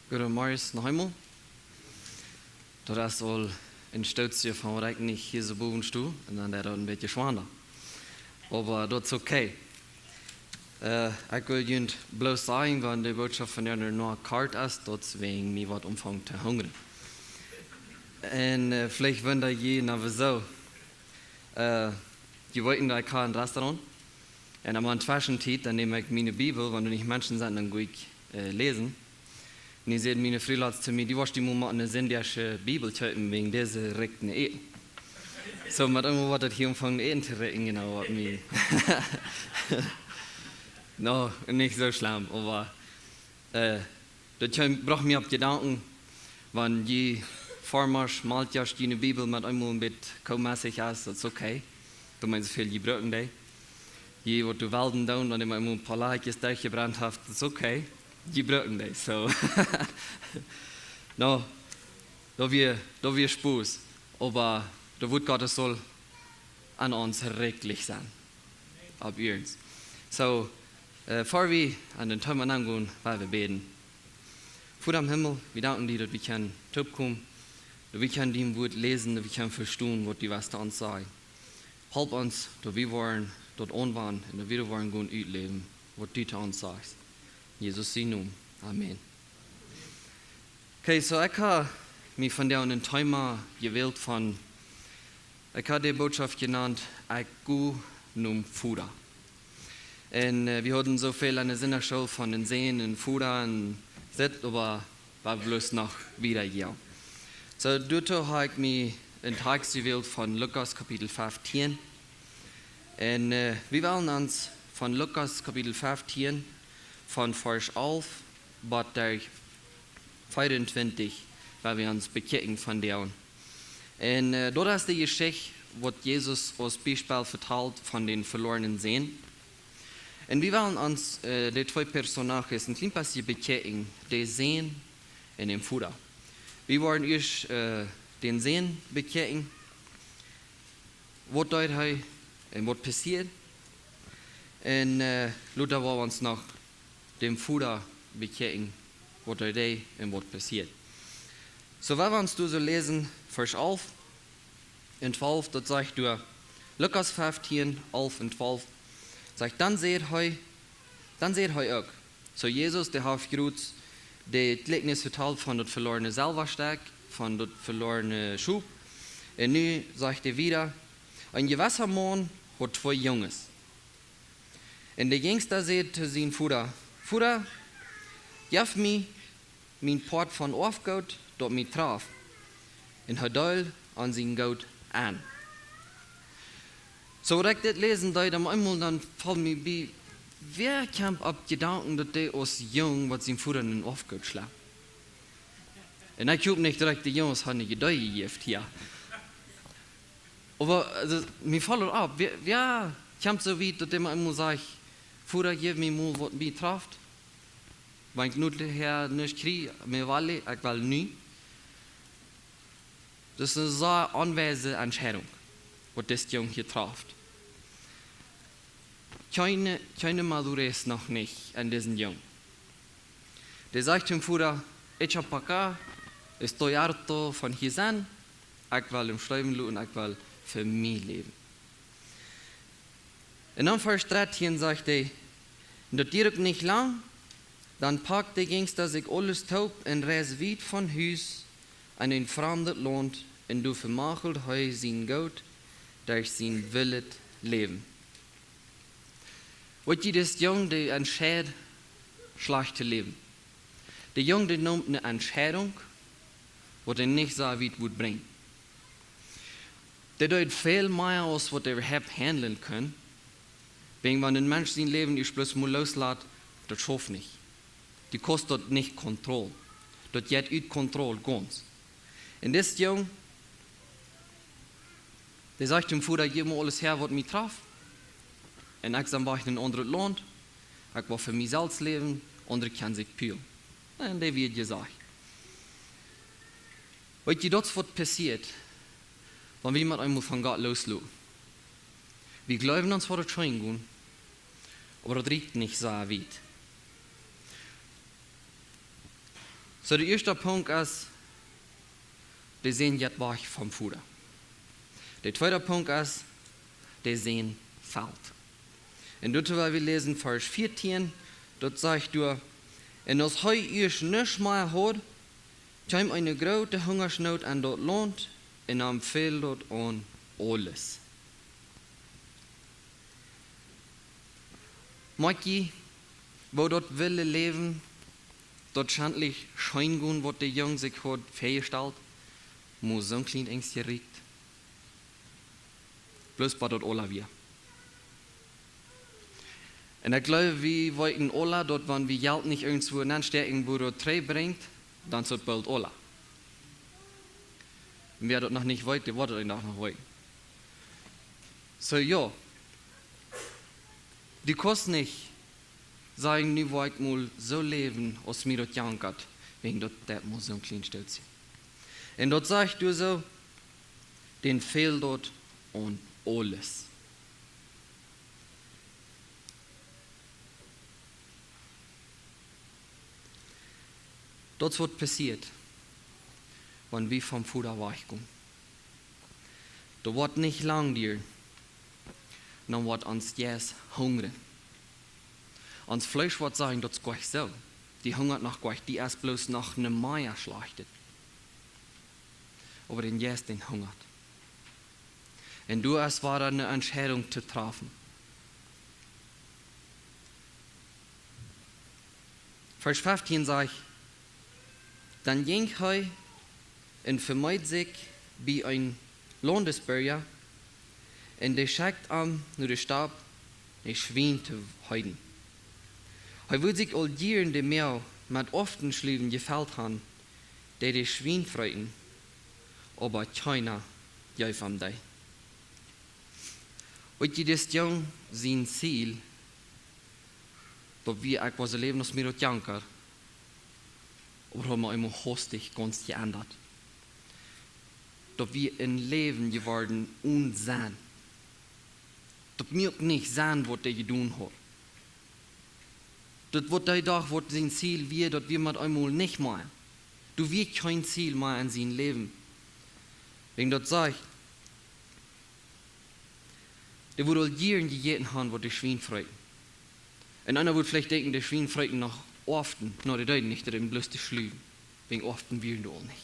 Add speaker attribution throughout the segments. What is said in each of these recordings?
Speaker 1: Guten Morgen noch einmal. Das ist all ein Stützchen von Reich nicht hier so wohnst du und dann ein bisschen schwanger. Aber das ist okay. Ich will Ihnen bloß sagen, wenn die Botschaft von Ihnen noch kalt ist, deswegen mir was umfangen zu hungern. Und vielleicht wenn da je, aber so. Die wollten da kein Restaurant. Und am Anfang dann nehme ich meine Bibel, wenn du nicht Menschen sind, dann gehe ich lesen. Und ich sehe meine Frau zu mir, die was die Mama eine sindische Bibel töten wegen dieser rechten Eten. So, mit immer was das hier umfangen Eten zu retten, genau, was mir. No, nicht so schlimm, aber das braucht mir auf Gedanken, wenn die Farmers malt ja die Bibel mit einmal mit kaummäßig ist, das ist okay. Du meinst viel die Brücken da. Je, was du Walden down, wenn du mal ein paar Leiches durchgebrannt hast, das ist okay. Die Brücken da, so. No, da wir Spaß, aber der Wort Gottes soll an uns rechtlich sein. Ab uns. So, vor wir an den Tag angehen, weil wir beten. Vater am Himmel, wir danken dir, dass wir können kommen, dass wir können dein Wort lesen, dass wir können verstehen, was die was da uns sagen. Help uns, dass wir wollen dort anwenden und dass wir wollen gut leben, was du zu uns sagst. Jesus, sie nun. Amen. Okay, so ich habe mich von der einen Thema gewählt ich habe die Botschaft genannt, ich gehe nun Futter. Und wir hatten so viel an der Sinnerschule von den Seen und Futter und das, aber war bloß noch wieder hier. So, dort habe ich mich einen Text gewählt von Lukas Kapitel 15. Und wir wollen uns von Lukas Kapitel 15 von Vers 11 bis 24, weil wir uns bekehren von der. Und dort ist die Geschichte, was Jesus als Beispiel verteilt von den verlorenen Seen. Und wir wollen uns die zwei Personen ein klein bisschen bekehren, die Seen und den Futter. Wir wollen euch den Seen bekehren, was dort und was passiert. Und Luther wollen uns noch dem Futter bekehren, was dort und was passiert. So, wenn wir uns so lesen, Vers 11 und 12, dort sagt du, Lukas 15, 11 und 12, sagt, dann seht ihr auch. So, Jesus, der hat gerührt, die Gleichnis verteilt von der verlorenen Silberstück, von der verlorenen Schub. Und nun sagt er wieder, ein gewisser Mann hat zwei Junges. Und der Jüngste sagt zu seinem Vater, Vater, gib mir mein Port von Aufgut, dort mich traf. Und er deul an sein Gut an. So, wenn ich das lesen, dann fällt mir bei, wer kommt auf Gedanken, dass der als Jung, was sein Vater in den Aufgut schlägt? Und ich glaube nicht direkt, die Jungs haben eine Geduld gegeben hier. Aber also, mir fällt auf, wer kommt so weit, dass man immer sagt, Vater, gib mir mal, was mich trifft. Wenn ich nur nicht kriege, mir will ich will nie. Das ist eine sehr anweisende Entscheidung, was das Jung hier trifft. Keine Madure ist noch nicht an diesen Jungen. Der sagt dem Vater, ich habe Paka, estoy harto von hier sein, ich will im Schreiben und ich will für mich leben. Und dann Vers 13 sagt er, das dauert nicht lang, dann packt der Gangster sich alles taub und reist weit von Haus an ein fremdes Land und du vermachelt heu sein Gott durch sein Wille leben. Wat je das Jung, der entscheidet, schlecht zu leben. Der Jung, der nimmt eine Entscheidung, was er nicht so weit wird bringen. Der tut viel mehr aus, was er überhaupt handeln kann. Wenn ein Mensch sein Leben nicht bloß mal loslässt, das schafft nicht. Die kostet nicht Kontrolle. Das geht ut Kontrolle ganz. Und das Jung, der sagt dem Vater, gib mir alles her, was mich traf. Und ich dann war ich in ein anderes Land, ich war für mich selbst leben, andere können sich fühlen. Und das wird gesagt. Weißt du, das, was passiert, wenn wir mit einmal von Gott loslassen. Wir glauben uns, was das schon gehen, aber das riecht nicht so weit. So, der erste Punkt ist, die sehen jetzt weg vom Futter. Der zweite Punkt ist, die sehen Feld. Und dort, weil wir lesen, Vers 14, dort sagt du, und als heu erst nicht mehr hat, kam eine große Hungersnot an dort Land, und am fehlt dort an alles. Manche, wo dort will leben, dort schändlich scheinen, was der Junge sich hat festgestellt, muss so ein kleines Ängstchen riecht. Bloß bei dort alle wir. Und ich glaube, wir wollten alle dort, wenn wir Geld nicht irgendwo anstecken, wo dort drei bringt, dann sollt bald alle. Und wer dort noch nicht wollte, der wollte noch wollen. So, ja. Die kannst nicht sagen, nu wollte ich mal so leben, als mir das jankert, wegen dort, das muss so ein kleines Stück sein. Und dort sagst du so, den fehlt dort und alles. Das wird passiert, wenn wir vom Futter weichkommen. Da wird nicht lang dir, dann wird uns jetzt hungern. Uns Fleisch wird sagen, das ist gleich so. Die hungert nach gleich, die erst bloß nach einem Meier schlachtet. Aber den jetzt, den hungert. Und du hast war eine Entscheidung zu treffen. Vers 15 sagt, dann ging er und vermeid sich bei ein Landesbürger und der schickt an nur den Stab, der Schwein zu heiden. Er würde sich all die in dem Meer mit often Schlieben gefällt haben, die Schwein freuten, aber keiner gab ihm die. Und das Jung sein Ziel, dass wir etwas leben, das mir das Janker, aber haben wir immer hastig ganz geändert. Dass wir ein Leben geworden unsehen. Dass wir nicht sehen, was der getan hat. Das wird der Tag, was sein Ziel wird, dass wir mit einmal nicht mehr. Du wirst kein Ziel mehr in sein Leben. Wegen das sagt, der würde all jeden gegeten haben, was die Schwein freuten. Und einer würde vielleicht denken, die Schwein freuten noch often, nur die Deuten nicht, die bloß die Schlügen. Wegen often wir du auch nicht.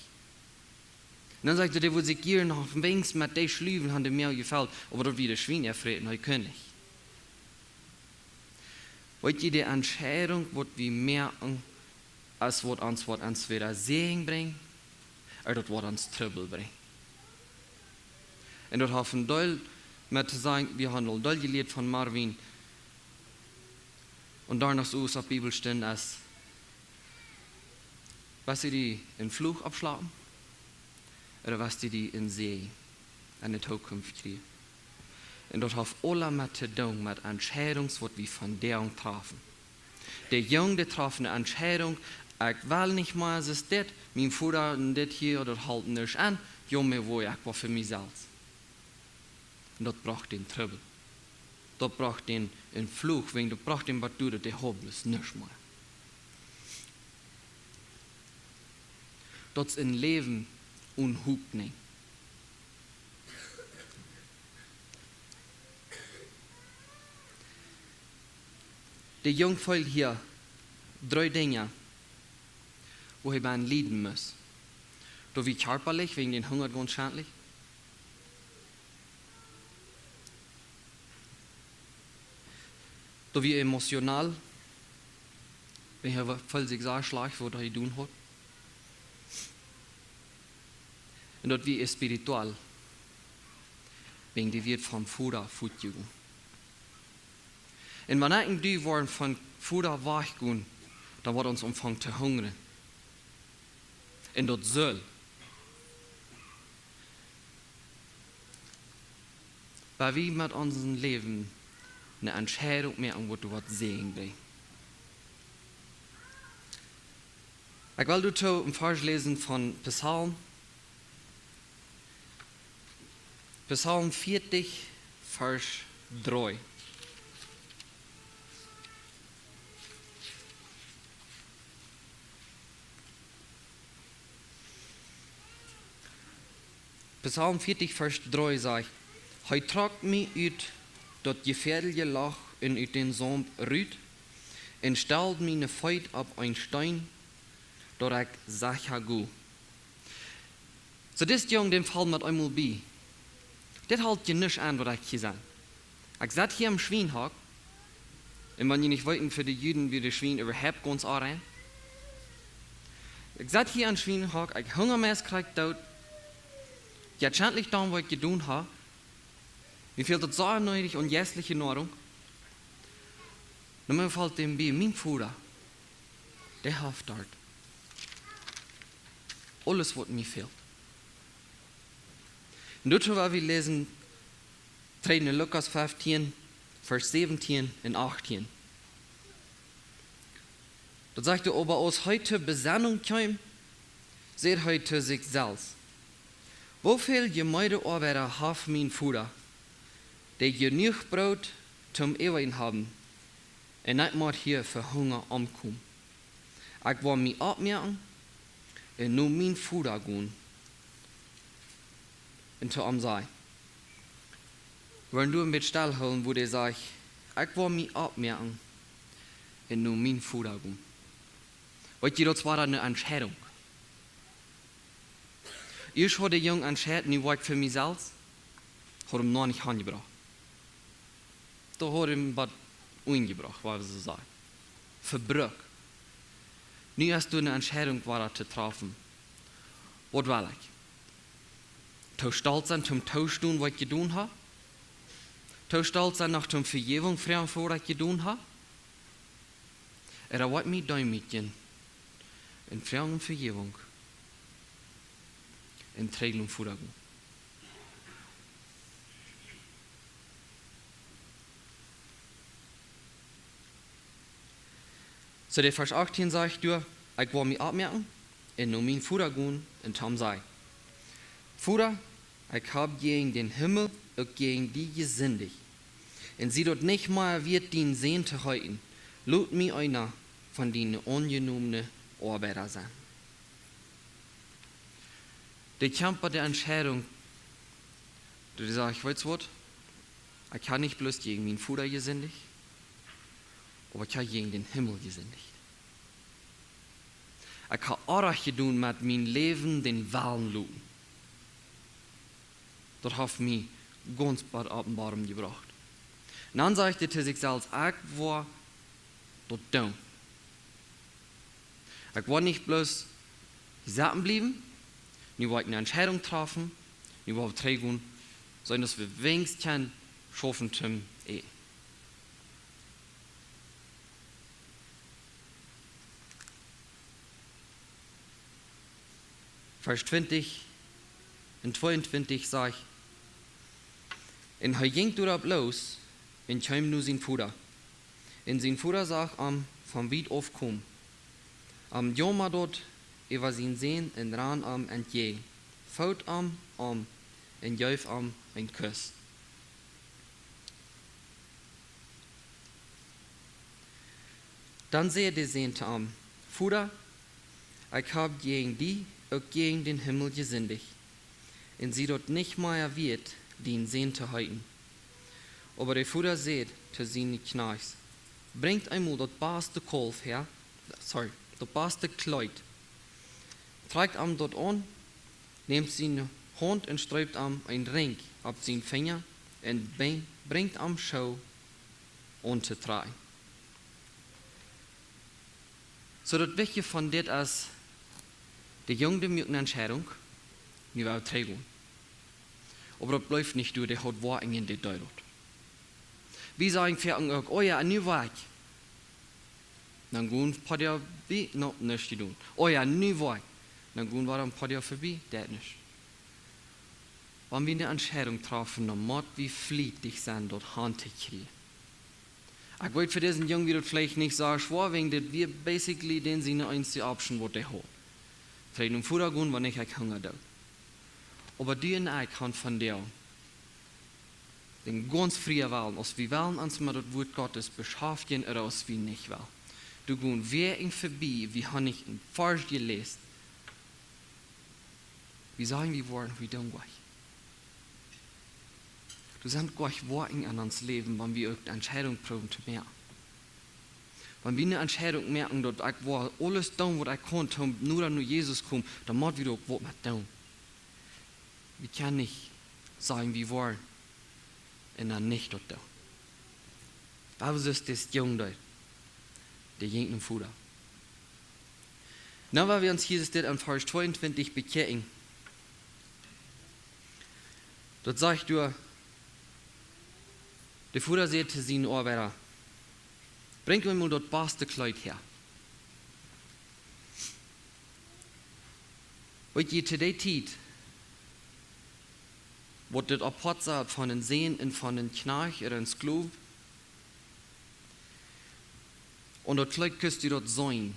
Speaker 1: Und dann sagt er, der würde sich gerne noch wenigstens mit den Schlügen haben, die mir gefällt, aber dort wieder Schwein erfreuten, er kann nicht. Wollt ihr die Entscheidung, was wir merken, als was uns entweder Segen bringt, oder das was uns Trouble bringt. Und dort haben wir mit zu sagen, wir haben all das gelehrt von Marvin, und danach so aus der Bibel stehen, als was sie die in Fluch abschlagen, oder was die in See eine Zukunft kriegen. Und dort hat alle mit zu tun, mit Entscheidungen, die wir von der treffen. Der Junge, der traf eine Entscheidung, ich will nicht mehr, es ist das, mein Vater und das hier, oder halten nicht an, ja, mir wo ich war für mich selbst. Und das braucht den Trouble. Das braucht den Fluch, wegen das braucht den Batur, der haben es nicht mehr. Das ist ein Leben unhupt nicht. Der Jungvolk hier, 3 Dinge, wo er man leiden muss. Da wie körperlich, wegen den Hunger ganz schädlich. Da wie emotional, wenn er voll sich sagt, was er tun hat. Und dort wie spiritual, wegen die wird vom Futter futjugen. Und wenn die wollen von Futter weichgehen, dann wird uns umfangen zu hungern. Und dort soll. Weil wir mit unserem Leben eine Entscheidung mehr an, wo du was sehen willst. Ich will du im Vers lesen von Psalm 40, Vers 3. Psalm 40, Vers 3 sagt, hij tragt mich uit dat gefährliche Loch en uit den Sand rüt en stelt meine Feet op een Stein, dat ik sicher go. So dit jong, den Fall mit einmal bei. Das halt je nicht an, was ich hier sage. Ich sat hier am Schweinhag, und wenn ihr nicht wollten für die Juden, wie die Schwein überhaupt ganz anrennen. Ich sat hier am Schweinhag, ich Hungermess kriegt dort. Jetzt endlich dann, was ich getan habe. Mir fehlt das so nötig und jässliche Nahrung. Und mir fällt dem bei, mein Vater, der hat dort. Alles, was mir fehlt. Und dazu, wir lesen 3. Lukas 15, Vers 17 und 18. Dort sagt er, aber aus heute Besannung kommt, seht heute sich selbst. Wofür gemeinde Arbeiter hat mein Vater, die genug Brot zum Ewigen haben, und nicht mal hier für Hunger umkommen. Ich will mich abmerken und nur mein Vater gehen. Und zu ihm sagen, wenn du ein bisschen stillhalten, wo der sagt, ich will mich abmerken und nur mein Vater gehen. Weißt du, das war eine Entscheidung. Ich habe die Junge entschieden, nicht war ich für mich selbst, habe ihm noch nicht angebracht. Da habe ich ihm was eingebracht, was sie sagen. Verbrück. Nu hast du eine Entscheidung zu treffen. Was will ich? Du stolz sein zum Tausch tun, was ich getan habe? Du stolz sein nach der Vergebung fragen, was ich getan habe? Was mich da mitgehen? In Fragen und Vergebung. In Trägeln und Vorhaben. So der Vers 18 sagt, ich will mich abmerken, und nur mein Vater gehen, und Tom sei. Vater, ich habe gegen den Himmel und gegen die gesündigt. Und sie dort nicht mal wird den Sehen zu halten. Lut mir einer von den ungenommenen Arbeiter sein. Der Kampf bei der Entscheidung, du sagst, weißt du was? Ich kann nicht bloß gegen meinen Vater gesündigt, aber ich habe gegen den Himmel gesündigt. Ich habe auch getan mit meinem Leben den Wahlen luten. Das hat mich ganz bad Offenbarung gebracht. Und dann sagte er zu sich selbst, ich war dort down. Ich war nicht bloß sitzen bleiben, nicht wollte eine Entscheidung treffen, nicht wollte trägen, sondern dass wir wenigstens schaffen zum Ehen. Vers 20 und 22 sagt, und er ging dort los und kam nur sein Vater. Und sein Vater sagt am vom Wied aufkommen. Am Joma dort über sein Sehen und ran am entgegen. Faut am und jäuf am ein Kuss. Dann sehe der Sehnte am, Vater, ich habe gegen die und gegen den Himmel gesündigt. Und sie dort nicht mehr wird, den Sehen zu halten. Aber der Vater sagt zu seinen Knechts, bringt einmal das beste Kolf her, das beste Kleid, trägt am dort an, nimmt seine Hand und streibt am ein Ring auf seinen Finger und bringt am Schau unter drei. So das Wichtige von dit ist, die Junge macht eine Entscheidung, die wir tragen. Aber das bleibt nicht durch, der hat Worte in die Deutung. Wie sagen wir auch, oh ja, nie Weg. Dann gehen ein paar Jahre vorbei, noch nichts zu tun. Oh ja, nie Weg. Dann gehen wir ein paar Jahre vorbei, das nicht. Wenn wir eine Entscheidung treffen, dann muss wir fließig sein, dort Hand zu kriegen. Ich weiß für diesen Jungen, wie das vielleicht nicht so schwer, wegen das wir basically den seine einzige Option, was der hat. Vielleicht im Vordergrund, wenn ich Hunger habe. Aber die und ich kann von dir den ganz frühen Wahlen, als wir wollen uns mit dem Wort Gottes beschäftigen oder als wir nicht wollen. Du gehst wer vorbei, wie habe ich in Vers gelesen. Wir sagen, wir wollen, wir tun gleich. Du sind gar nicht Worten an uns Leben, wenn wir eine Entscheidung proben zu merken. Wenn wir eine Entscheidung merken, dass ich war alles tun, was ich konnte, um nur an Jesus kommen, dann muss wir auch was mit tun. Wir können nicht sagen, wie wir und dann nicht dort tun. Was ist das Jung dort? Der jingt im Fuder. Na, weil wir uns Jesus das an Vers 22 bekehren. Dort sagt du, der Fuder sagt zu seinen Arbeiter, bringt mir mal das beste Kleid her. Weil je zu der Zeit, wo das apart sagt von den Seen und von den Knarch oder den Sklaven, und das Kleid küsst du dort sein,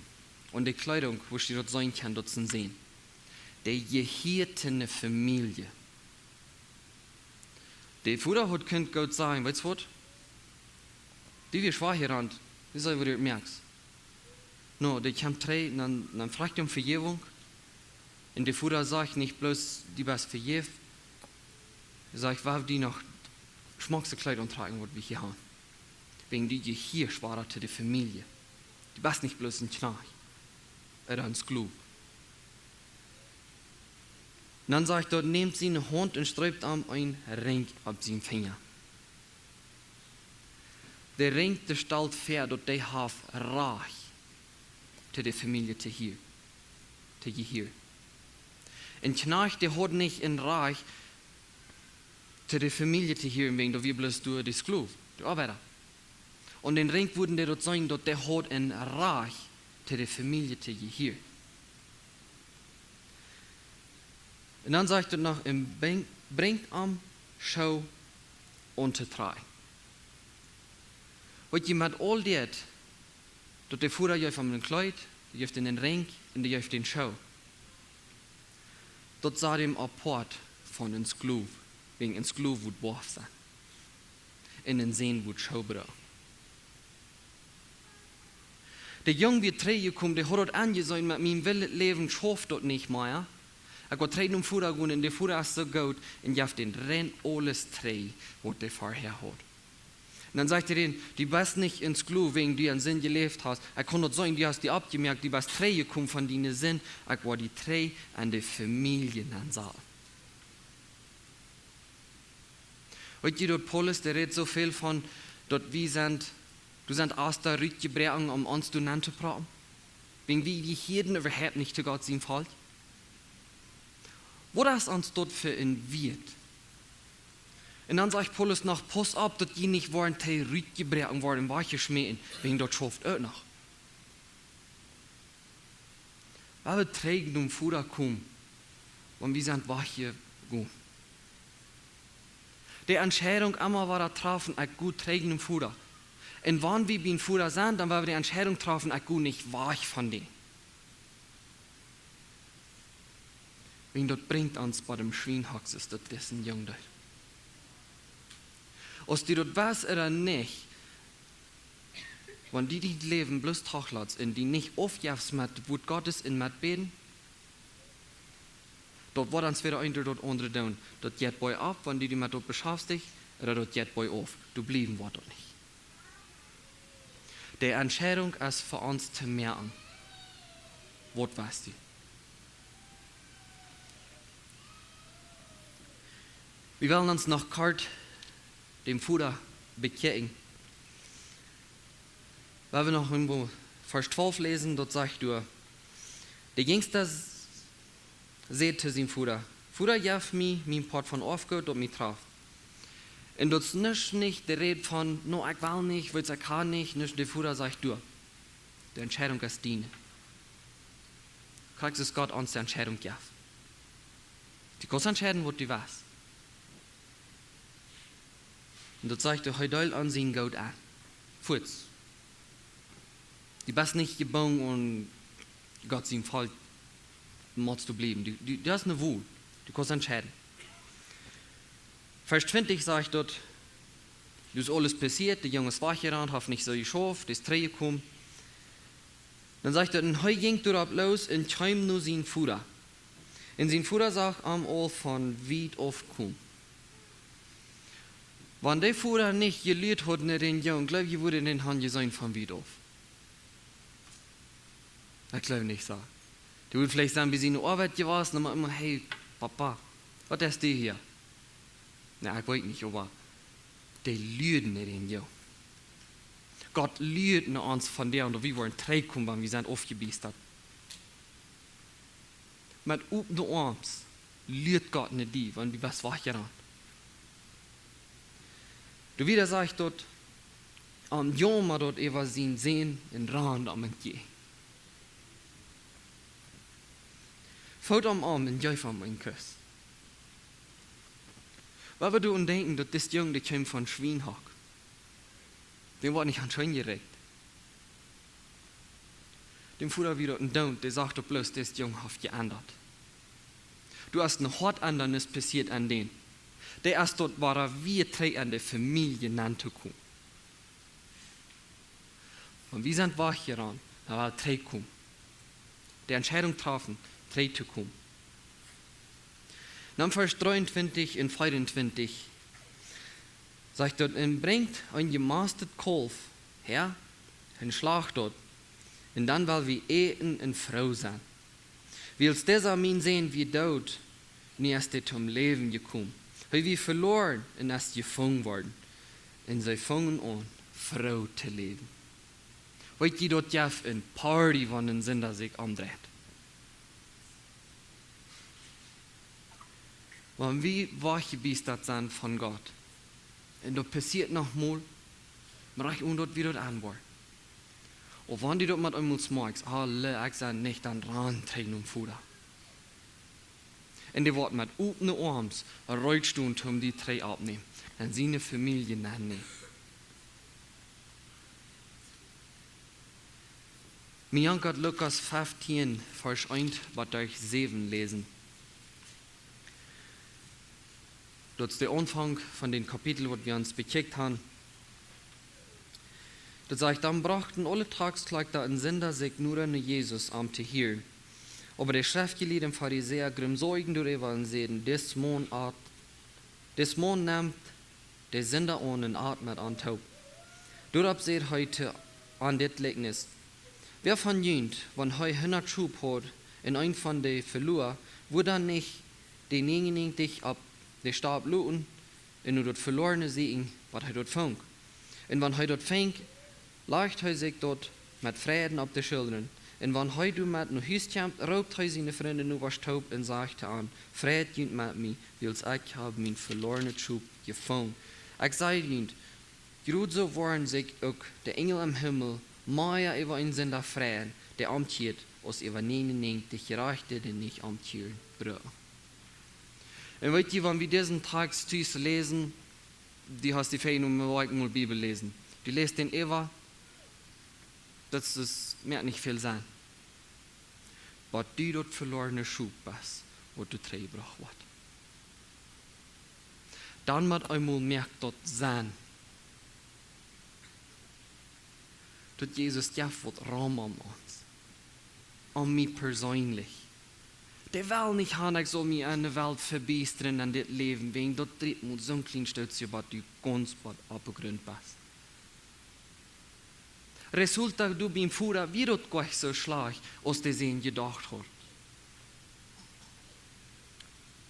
Speaker 1: und die Kleidung, wo du dort sein kann, dort sind sehen. Der gehirtene Familie. Der Fuder hat könnt Gott sagen, weißt du was? Die wir schwach hier an, das ist, wo du merkst. No, der kommt drei, dann fragt er um Vergebung. Und der Fuder sagt nicht bloß, die was vergebt. Er sagt, war die noch schmuckste Kleidung tragen, was wir hier haben. Wegen die hier schwarate die Familie. Die was nicht bloß ein Knarch. Oder ein Sklub. Und dann sagt er, nehmt seine Hand und streibt ihm ein Ring ab seinen Finger. Der Ring, der stellt fair, dass der hat Reich zu der Familie zu hier. Ein Knarch, der hat nicht ein Reich zu der Familie zu hier, wegen der wir bloß durch die Sklub, die Arbeiter. Und den Ring würden der dort sagen, dass der hat ein Reich zu der Familie zu hier. Und dann sagt er noch, bringt am Schau unter drei. Weil jemand all das, dass der Fuhrer jäuft an den Kleid, der jäuft in den Ring und der jäuft den Schau. Dort sah dem apart von den Sklaven, wegen den Sklaven wird Borf sein. In den Seen wird Schau brauchen. Der Junge wird drei gekommen, der hat dort angesagt, mit meinem Leben schafft dort nicht mehr. Ich war drei um Fuhrer gehen und der Fuhrer ist so gut und jäuft den Renn alles drei, was der vorher hat. Und dann sagt er ihnen, die bist nicht ins Glu, wegen die einen Sinn gelebt hast. Ich kann nicht sagen, die hast die abgemerkt, die bist drei gekommen von denen Sinn. Ich war die drei an die Familien ansah. Heute dort Paulus, der redet so viel von, dort wie du sind aus der Rüt gebrochen, um uns zu nennen zu praten. Wegen wie die Hirten überhaupt nicht zu Gott sein Fall. Wo das uns dort für ein wird. Und dann sagt Paulus noch, pass auf, dass die nicht waren, die Rüt gebrochen waren, weiche schmähen, wegen dort schafft auch noch. Weil wir trägen um Fuder kommen, und wir sind weiche gut. Die Entscheidung einmal war da treffen, ich gut trägen um Fuder. Und wenn wir beim Fuder sind, dann war wir die Entscheidung treffen, ich gut nicht weich von denen. Wenn dort bringt uns bei dem Schweinhax, ist das dessen Jung. Als die dort was oder nicht, wenn die Leben bloß tachlats und die nicht aufjafs mit Wort Gottes in mit beten, dort war dann wieder einer dort andere down. Dort geht bei ab, wenn die mit dort beschäftigt, oder dort geht bei auf. Du blieben war dort nicht. Die Entscheidung ist für uns zu merken. Was weißt du? Wir wollen uns nach Kart dem Fuder bekehren. Weil wir noch irgendwo Vers 12 lesen, dort sagt du, der Gangster seht zu seinem Fuder, Fuder jaff mi, mein Port von aufgehört und mich traf. Und dort ist nicht der Rede von, no, ich will nicht, will's, ich kann nicht, nicht der Fuder sagt du. Die Entscheidung ist die. Kriegst es Gott uns die Entscheidung jaff. Die kannst entscheiden, wo du was. Und dort sagt er, heute ansehen Gott an. Futz. Die bist nicht geboren und Gott sein Fall musst du bleiben. Du hast eine Wut. Du kannst entscheiden. Vers 20 sagt dort, du ist alles passiert, der Junge ist wachgerannt, hat nicht so geschafft, ist drei gekommen. Dann sagt er, und heute ging er los und kam nur sein Fuder. Und sein Fuder sagt am all von weit auf kommen. Wenn der Vater nicht gelehrt hat, in den Jungen, glaube ich, würde den Hand sein von wieder auf. Ich glaube nicht so. Du würdest vielleicht sagen, wie sie in der Arbeit gewesen, und immer, hey, Papa, was ist der hier? Na, ich weiß nicht, aber die lügen nicht den Jungen. Gott lügt uns von der, und wir wollen zurückkommen, wir sind aufgebiestet. Mit offenen Armen lügt Gott nicht die, wenn wir was wachgerannt. Du wieder sagst dort, am Joma dort über sie sehen, in Rand am Entgehen. Faut am Arm in Jäufer mein Kuss. Was wir du denken, dass das Junge, der kommt von Schwienhock. Den war nicht an Schein geregt. Dem Futter wieder und don't, der sagt doch bloß, das Junge hat geändert. Du hast ein Hortandernis passiert an den. Der erst dort war er wie drei an der Familie nannte kommen. Und wir sind wach gerannt, da war drei kommen. Die Entscheidung trafen, drei zu kommen. Dann Vers 23 und 24 sagt dort, bringt ein gemastet Kolf her, ein Schlag dort, und dann weil wir eten und Frau sein. Wils dieser mein sehen, wie dort, nie erst zum Leben gekommen. Weil wir verloren und erst gefangen worden. Und sie fangen an, Frau zu leben. Weil die dort ja in Party von den Sünder sich andreht. Wenn wir wachgebiestert sind von Gott, und das passiert noch mal, man reicht dort wieder antworten. Und wenn die dort mit einmal smarks, alle, ich sage nicht an Randtränen und Futter. Und die wird mit offenen Armen Reutstunden um die drei abnehmen. Und seine Familie nennen. Wir können Lukas 15, Vers 1, was durch 7 lesen. Das ist der Anfang von dem Kapitel, das wir uns bekickt haben. Das sagt, dann brachten alle Tagskleidter und Sünder sich nur an Jesus am zu hören. Aber der Schriftgelehrten Pharisäer grimsäugen darüber und sehen, des Mond nimmt der Sünder an und atmet an taub. Darauf seht heute an das Gleichnis. Wer von jünt, wenn er 100 Schub hat, in ein von den verlor, wo dann nicht den 99 ab der Stab loten, und nur dort verlorene sehen, was er dort fängt. Und wenn er dort fängt, leicht er sich dort mit Frieden auf die Schultern. Und wenn er du mit nach Hause kommt, raubt er seine Freunde nur was taub und sagt an, Fried jünt mit mir, weil ich habe mein verlorenen Schub gefangen. Ich sage jünt, gerade so waren sich auch die Engel im Himmel mehr über einen Sünder freuen, der amtiert, als über 99 Gerechte, die nicht amtieren brauchen. Und weißt du, wenn wir diesen Text lesen, die hast die Ferien mal Bibel lesen. Du lest den Eva, das mehr nicht viel sein. Aber du dort verlorene Schub bist, wo du gebracht wird. Dann wird einmal merkt dort sein, dass Jesus ja wird Raum an uns, an mich persönlich. Der will nicht haben, ich soll mich an der Welt verbiestern an das Leben, wegen dort tritt muss so ein kleines Stützchen, was du ganz abgegründet bist. Resultat du beim Fuhrer wie dort gleich so schlecht, als der Sehen gedacht hat.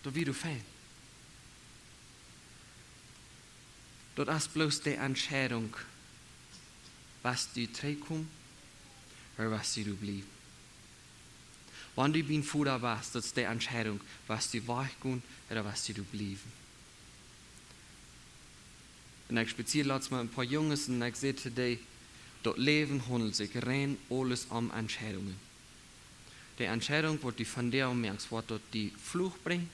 Speaker 1: Da wie du fein. Dort ist bloß die Entscheidung, was du trägst oder was du bleibst. Wenn du beim Fuhrer warst, das ist die Entscheidung, was du weichgehen oder was du bleiben. Und ich spaziere letztes Mal ein paar Jungs und ich sehe today, das Leben handelt sich rein alles um Entscheidungen. Die Entscheidung, was du von dir merkst, was dort die Fluch bringt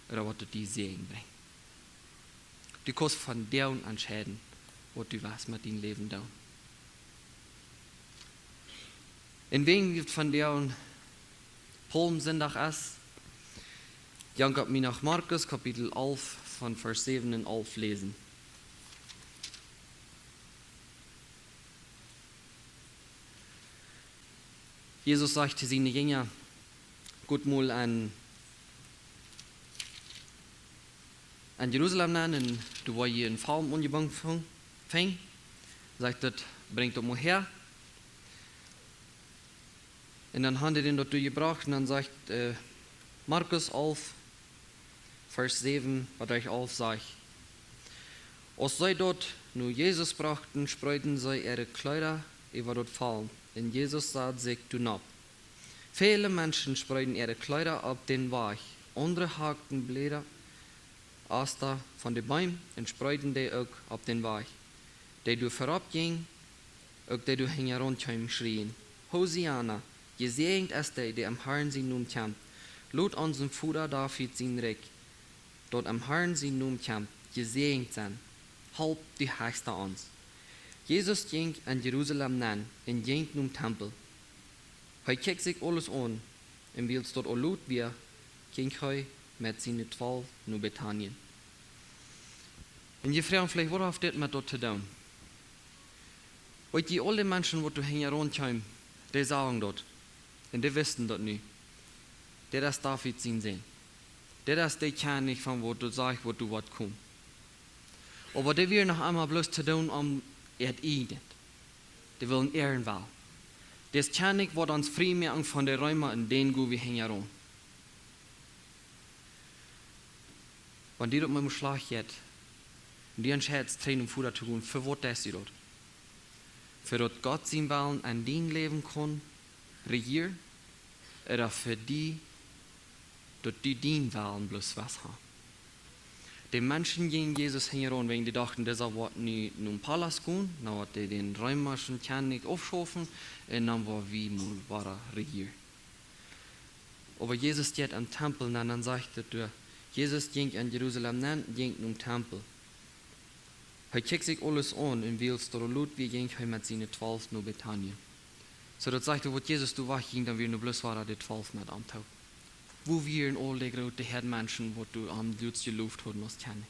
Speaker 1: oder was dort die Segen bringt. Du kannst von dir entscheiden, was du was mit deinem Leben tun. In wegen von dir Palmsonntag ist, Jan gab mir nach Markus Kapitel 11 von Vers 7 und 11 lesen. Jesus sagte seinen Jünger, gut mal an in Jerusalem nein, und du war hier in Falm ungebannt fing, sagt das, bringt das mal her. Und dann haben die den dort durchgebracht und dann sagt Markus 11, Vers 7, was euch 11 sagt. Als sie dort nur Jesus brachten, spreuten sie ihre Kleider über dort fallen. Und Jesus sagt sich, du ab. Viele Menschen spreuten ihre Kleider ab den Weg. Andere hakten Blätter aus von den Bäumen und spreuten die auch ab den Weg. Die du vorabging, auch die du hinterherumkamen, schrien, Hosianna, gesegnet ist der, der am Herrn sie nun kämpft. Lot unseren Vater David sein Reich, dort am Herrn sie nun kämpft, gesegnet sein. Halb die Höchste uns. Jesus ging in Jerusalem nan und ging nun Tempel. Er kijkt sich alles an und wie es dort auch laut wir, ging er mit seinen 12 nach Bethanien. Und je fragen vielleicht, was hat das mit dort zu tun? Weil die alle Menschen, die hier rundkommen, die sagen dort, und die wissen das nicht. Das ist David sein Sinn. Das ist der Kern nicht von, wo du sagst, wo du was kommst. Aber die will noch einmal bloß zu tun, ihnen. Die wollen Ehrenwahl. Das kann nicht, was uns frei machen von den Räumen, in denen gehen wir herum. Wenn die dort mit dem Schlag geht, und die entscheiden, Tränen Futter zu gehen, für was ist sie dort? Für dort Gott sein Willen an dein Leben kann, regieren, oder für die, dort die dein Willen bloß was haben. Die Menschen gingen Jesus herum, wegen die dachten, das wird nicht in den Palast gehen, dann wird die den römischen König aufschaffen, und dann war wie mal regieren. Aber Jesus geht am Tempel, und dann sagt er, Jesus ging in Jerusalem, ging im Tempel. Er kijkt sich alles an, und wie es dort laut, wie ging er mit seinen 12 nach Bethanien. So das sagt er, wo Jesus du wegging, dann wir nur bloß war die 12 mit am Tag. Wo wir in all die großen Herdenmenschen, wo du am Lutz Luft haben musst kennen.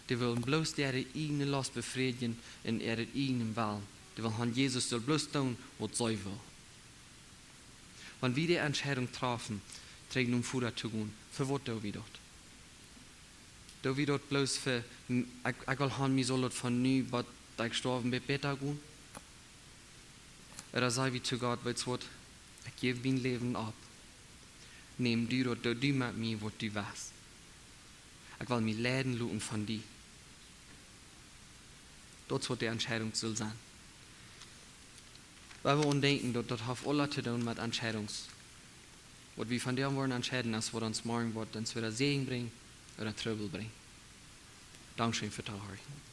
Speaker 1: Die wollen bloß ihre eigene Last befriedigen in ihre eigenen Willen. Die wollen Jesus soll bloß tun, was sie will. Wenn wir die Entscheidung treffen, trägen um Futter zu gehen, für was tun wir dort? Tun wir dort bloß für, ich will haben, mir soll von nie, was ich gestorben bin, besser gehen? Oder sagen wir zu Gott, weißt du was, ich gebe mein Leben ab. Neem du dort, du mit mir, was du weißt. Ich will mich leiden lassen von dir. Das wird die Entscheidung soll sein. Weil wir uns denken, das hat alles zu tun mit Entscheidungs. Was wir von dir wollen entscheiden, ist, was uns morgen wird, entweder Segen bringen oder Trübel bringen. Dankeschön für das Hören.